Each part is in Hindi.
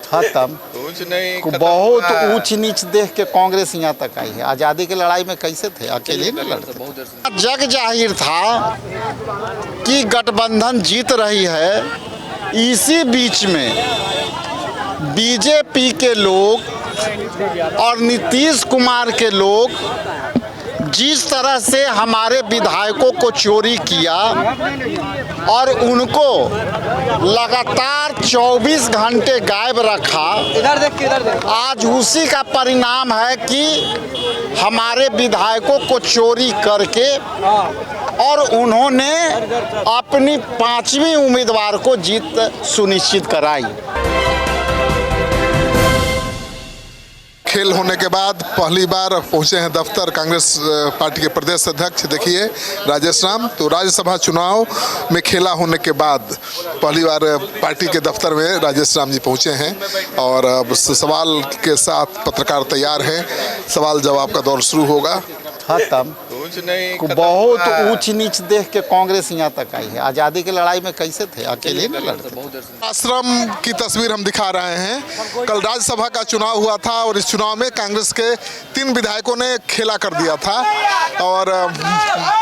खत्म। कुछ नहीं, बहुत ऊंच नीच देख के कांग्रेस यहाँ तक आई है। आज़ादी की लड़ाई में कैसे थे, अकेले नहीं लड़ते थे। जग जाहिर था कि गठबंधन जीत रही है। इसी बीच में बीजेपी के लोग और नीतीश कुमार के लोग जिस तरह से हमारे विधायकों को चोरी किया और उनको लगातार 24 घंटे गायब रखा, आज उसी का परिणाम है कि हमारे विधायकों को चोरी करके और उन्होंने अपनी 5वीं उम्मीदवार को जीत सुनिश्चित कराई। खेल होने के बाद पहली बार पहुंचे हैं दफ्तर कांग्रेस पार्टी के प्रदेश अध्यक्ष। देखिए राजेश राम, तो राज्यसभा चुनाव में खेला होने के बाद पहली बार पार्टी के दफ्तर में राजेश राम जी पहुंचे हैं और अब सवाल के साथ पत्रकार तैयार हैं। सवाल जवाब का दौर शुरू होगा। खत्म। कुछ नहीं, बहुत ऊंच नीच देख के कांग्रेस यहाँ तक आई है। आज़ादी की लड़ाई में कैसे थे, अकेले नहीं लड़ते थे। आश्रम की तस्वीर हम दिखा रहे हैं। कल राज्यसभा का चुनाव हुआ था और इस चुनाव में कांग्रेस के 3 विधायकों ने खेला कर दिया था और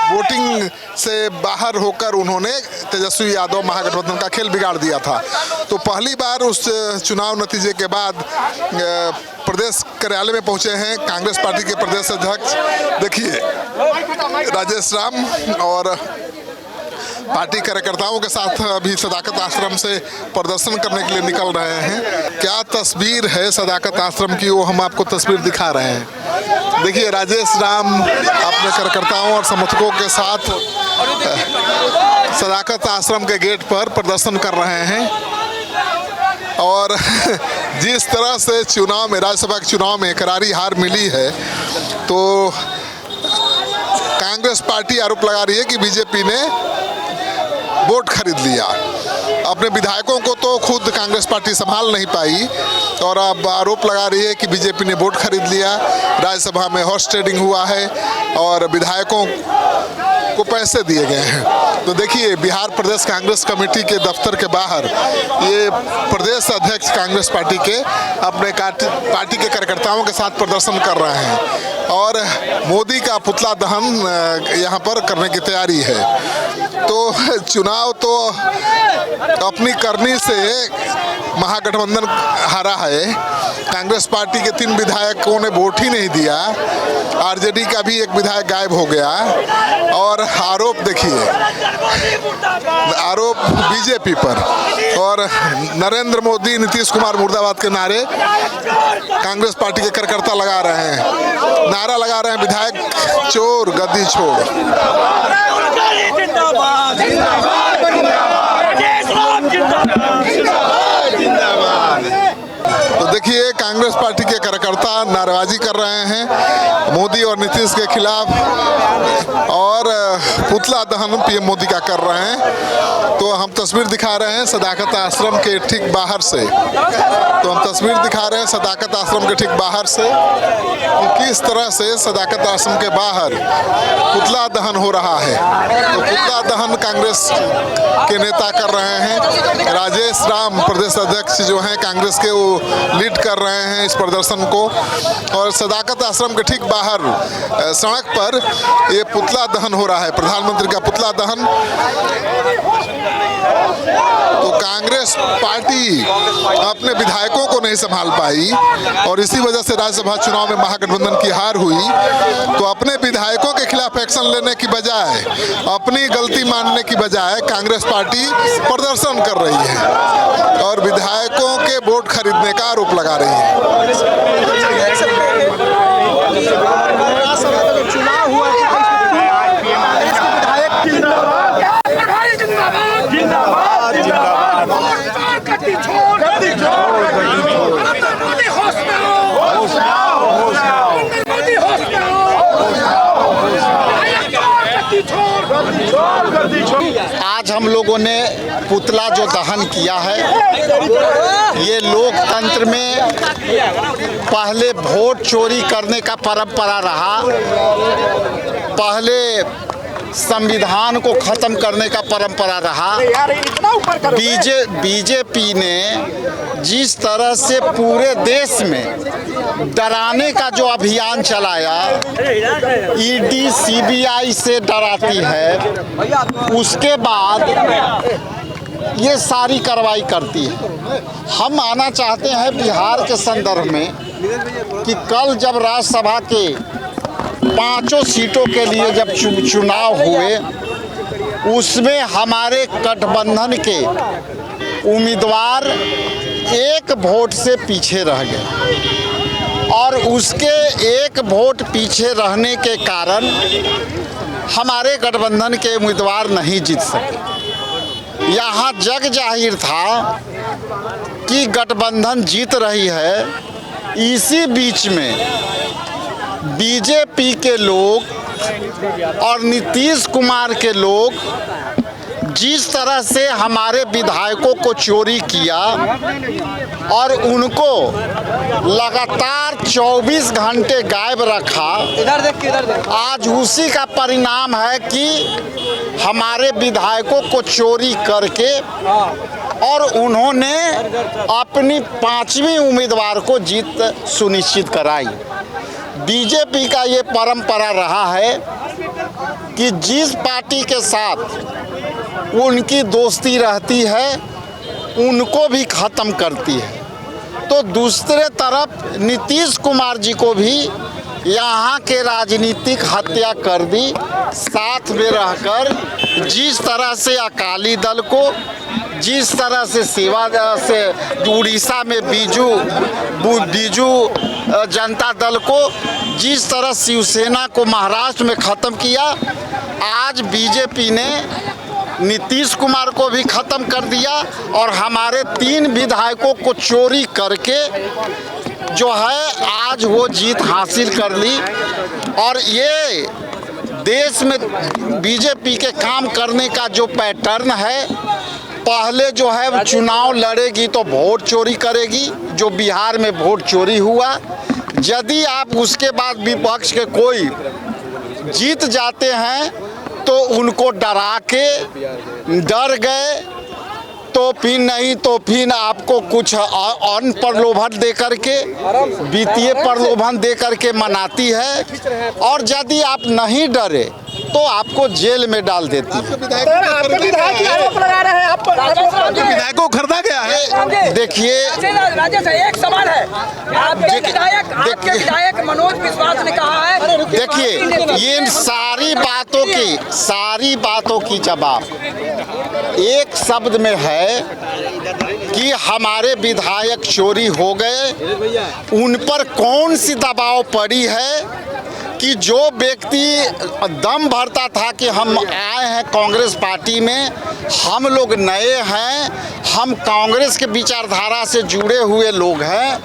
वोटिंग से बाहर होकर उन्होंने तेजस्वी यादव महागठबंधन का खेल बिगाड़ दिया था। तो पहली बार उस चुनाव नतीजे के बाद प्रदेश कार्यालय में पहुंचे हैं कांग्रेस पार्टी के प्रदेश अध्यक्ष। देखिए राजेश राम और पार्टी कार्यकर्ताओं के साथ अभी सदाकत आश्रम से प्रदर्शन करने के लिए निकल रहे हैं। क्या तस्वीर है सदाकत आश्रम की, वो हम आपको तस्वीर दिखा रहे हैं। देखिए राजेश राम अपने कार्यकर्ताओं और समर्थकों के साथ सदाकत आश्रम के गेट पर प्रदर्शन कर रहे हैं और जिस तरह से चुनाव में, राज्यसभा के चुनाव में करारी हार मिली है, तो कांग्रेस पार्टी आरोप लगा रही है कि बीजेपी ने वोट खरीद लिया। अपने विधायकों को तो खुद कांग्रेस पार्टी संभाल नहीं पाई और अब आरोप लगा रही है कि बीजेपी ने वोट खरीद लिया। राज्यसभा में हॉर्स ट्रेडिंग हुआ है और विधायकों को पैसे दिए गए हैं। तो देखिए बिहार प्रदेश कांग्रेस कमेटी के दफ्तर के बाहर ये प्रदेश अध्यक्ष कांग्रेस पार्टी के अपने पार्टी के कार्यकर्ताओं के साथ प्रदर्शन कर रहे हैं और मोदी का पुतला दहन यहाँ पर करने की तैयारी है। तो चुनाव तो अपनी करनी से महागठबंधन हारा है। कांग्रेस पार्टी के 3 विधायकों ने वोट ही नहीं दिया। आरजेडी का भी एक विधायक गायब हो गया और आरोप देखिए, आरोप बीजेपी पर और नरेंद्र मोदी नीतीश कुमार मुर्दाबाद के नारे कांग्रेस पार्टी के कार्यकर्ता लगा रहे हैं। नारा लगा रहे हैं विधायक चोर गद्दी छोड़। तो देखिए कांग्रेस पार्टी के कार्यकर्ता नारेबाजी कर रहे हैं मोदी और नीतीश के खिलाफ और पुतला दहन पीएम मोदी का कर रहे हैं। तो हम तस्वीर दिखा रहे हैं सदाकत आश्रम के ठीक बाहर से। तो हम तस्वीर दिखा रहे हैं सदाकत आश्रम के ठीक बाहर से किस तरह से सदाकत आश्रम के बाहर पुतला दहन हो रहा है। तो पुतला दहन कांग्रेस के नेता कर रहे हैं। राजेश राम प्रदेश अध्यक्ष जो हैं कांग्रेस के, वो लीड कर रहे हैं इस प्रदर्शन को और सदाकत आश्रम के ठीक बाहर सड़क पर ये पुतला दहन हो रहा है, प्रधानमंत्री का पुतला दहन। तो कांग्रेस पार्टी अपने विधायकों को नहीं संभाल पाई और इसी वजह से राज्यसभा चुनाव में महागठबंधन की हार हुई। तो अपने विधायकों के खिलाफ एक्शन लेने की बजाय, अपनी गलती मानने की बजाय कांग्रेस पार्टी प्रदर्शन कर रही है और विधायकों के वोट खरीदने का आरोप लगा रही है। चुनाव हुआ आज हम लोगों ने पुतला जो दहन किया है, ये लोकतंत्र में पहले वोट चोरी करने का परंपरा रहा। पहले संविधान को ख़त्म करने का परंपरा रहा। बीजेपी ने जिस तरह से पूरे देश में डराने का जो अभियान चलाया, ईडी सीबीआई से डराती है, उसके बाद ये सारी कार्रवाई करती है। हम मानना चाहते हैं बिहार के संदर्भ में कि कल जब राज्यसभा के 5 सीटों के लिए जब चुनाव हुए, उसमें हमारे गठबंधन के उम्मीदवार 1 वोट से पीछे रह गए और उसके 1 वोट पीछे रहने के कारण हमारे गठबंधन के उम्मीदवार नहीं जीत सके। यहाँ जग जाहिर था कि गठबंधन जीत रही है। इसी बीच में बीजेपी के लोग और नीतीश कुमार के लोग जिस तरह से हमारे विधायकों को चोरी किया और उनको लगातार 24 घंटे गायब रखा, आज उसी का परिणाम है कि हमारे विधायकों को चोरी करके और उन्होंने अपनी 5वीं उम्मीदवार को जीत सुनिश्चित कराई। बीजेपी का ये परंपरा रहा है कि जिस पार्टी के साथ उनकी दोस्ती रहती है उनको भी ख़त्म करती है। तो दूसरे तरफ नीतीश कुमार जी को भी यहाँ के राजनीतिक हत्या कर दी। साथ में रहकर जिस तरह से अकाली दल को, जिस तरह से सेवा से उड़ीसा में बीजू जनता दल को, जिस तरह शिवसेना को महाराष्ट्र में ख़त्म किया, आज बीजेपी ने नीतीश कुमार को भी ख़त्म कर दिया और हमारे 3 विधायकों को चोरी करके जो है आज वो जीत हासिल कर ली। और ये देश में बीजेपी के काम करने का जो पैटर्न है, पहले जो है चुनाव लड़ेगी तो वोट चोरी करेगी, जो बिहार में वोट चोरी हुआ। यदि आप उसके बाद विपक्ष के कोई जीत जाते हैं तो उनको डरा के डर गए, तो फिर नहीं तो फिर आपको कुछ अन्य प्रलोभन दे करके, वित्तीय प्रलोभन दे करके मनाती है। और यदि आप नहीं डरे तो आपको जेल में डाल देती है। विधायकों को खरीदा गया है। देखिए, एक सवाल है, आपके विधायक मनोज विश्वास ने कहा है, देखिए ये सारी बातों की जवाब एक शब्द में है कि हमारे विधायक चोरी हो गए। उन पर कौन सी दबाव पड़ी है कि जो व्यक्ति दम भरता था कि हम आए हैं कांग्रेस पार्टी में, हम लोग नए हैं, हम कांग्रेस के विचारधारा से जुड़े हुए लोग हैं,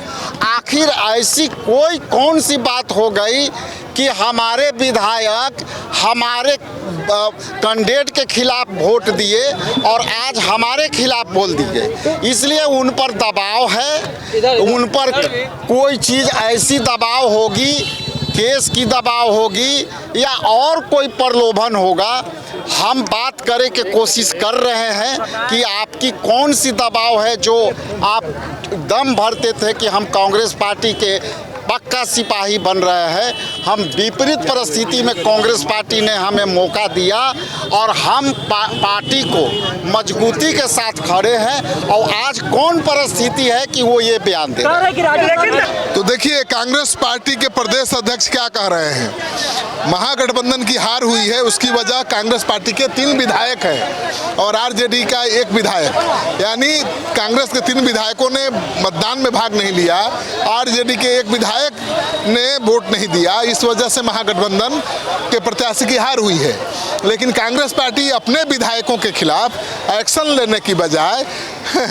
आखिर ऐसी कौन सी बात हो गई कि हमारे विधायक हमारे कैंडिडेट के खिलाफ वोट दिए और आज हमारे खिलाफ बोल दिए। इसलिए उन पर दबाव है, उन पर कोई चीज़ ऐसी दबाव होगी, केस की दबाव होगी या और कोई प्रलोभन होगा। हम बात करे की कोशिश कर रहे हैं कि आपकी कौन सी दबाव है जो आप दम भरते थे कि हम कांग्रेस पार्टी के पक्का सिपाही बन रहे हैं। हम विपरीत परिस्थिति में कांग्रेस पार्टी ने हमें मौका दिया और हम पार्टी को मजबूती के साथ खड़े हैं और आज कौन परिस्थिति है कि वो ये बयान दे रहे हैं। तो देखिए, कांग्रेस पार्टी के प्रदेश अध्यक्ष क्या कह रहे हैं। महागठबंधन की हार हुई है, उसकी वजह कांग्रेस पार्टी के 3 विधायक हैं और आरजेडी का 1 विधायक, यानी कांग्रेस के 3 विधायकों ने मतदान में भाग नहीं लिया, आरजेडी के 1 विधायक ने वोट नहीं दिया। इस वजह से महागठबंधन के प्रत्याशी की हार हुई है। लेकिन कांग्रेस पार्टी अपने विधायकों के खिलाफ एक्शन लेने की बजाय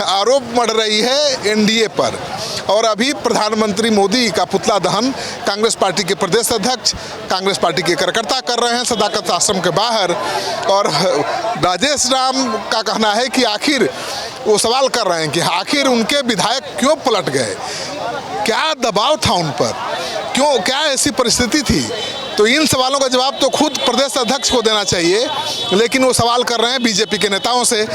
आरोप मढ़ रही है एनडीए पर। और अभी प्रधानमंत्री मोदी का पुतला दहन कांग्रेस पार्टी के प्रदेश अध्यक्ष, कांग्रेस पार्टी के कार्यकर्ता कर रहे हैं सदाकत आश्रम के बाहर। और राजेश राम का कहना है कि आखिर वो सवाल कर रहे हैं कि आखिर उनके विधायक क्यों पलट गए, क्या दबाव था उन पर, क्यों, क्या ऐसी परिस्थिति थी तो इन सवालों का जवाब तो खुद प्रदेश अध्यक्ष को देना चाहिए, लेकिन वो सवाल कर रहे हैं बीजेपी के नेताओं से